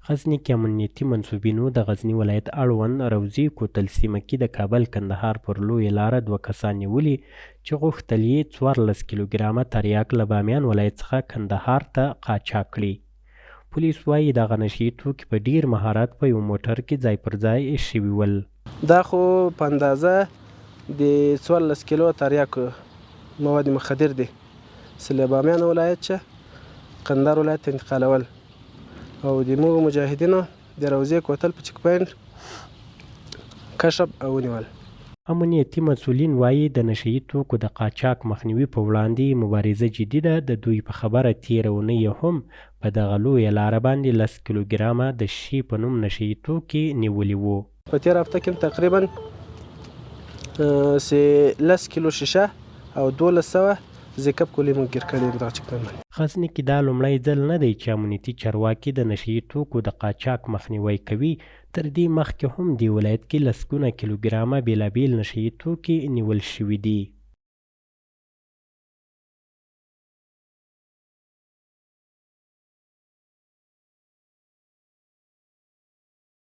غزني کې امنیتي منصوبینو د غزني ولایت اړوند روضي کوتل سیمه کې د کابل کندهار پر لویه لاره 2 کسان نیولي چې غوښتل یې 14 کیلوګرامه تریاک له بامیان ولایت څخه کندهار ته قاچاق کړي. پولیس وایي دغه نشي توکي په ډیر مهارت په یو موټر کې ځای پر ځای شوي ول. دا خو په اندازه د 14 کیلو تریاک مواد مخدر دي چې له بامیان ولایت څخه کندهار ولایت ته انتقالول او د موږ مجاهدینو د روضي کوتل په چک پوینټ کشف او ونیول. امنیتي مسؤلین وایي د نشهیي توکو د قاچاق مخنیوي په وړاندې مبارزه جدي ده. د دوی په خبره تېره اونۍ هم په دغه لویه لاره باندې 10 کیلوګرامه د شي په نوم نشهیي توکي نیولي وو. په تېره هفته کې تقریبا 10 کیلو شیشه او 1200 زیکب کولې موږ ګیر کړي دغه چک پوینټ باندې. غزني کې دا لومړی ځل نه دی چې امنیتي چارواکي د نشهیي توکو د قاچاق مخنیوی کوي. تر دې مخکې هم دې ولایت کې لسګونه کیلوګرامه بېلابېل نشهیي توکي نیول شوي دي.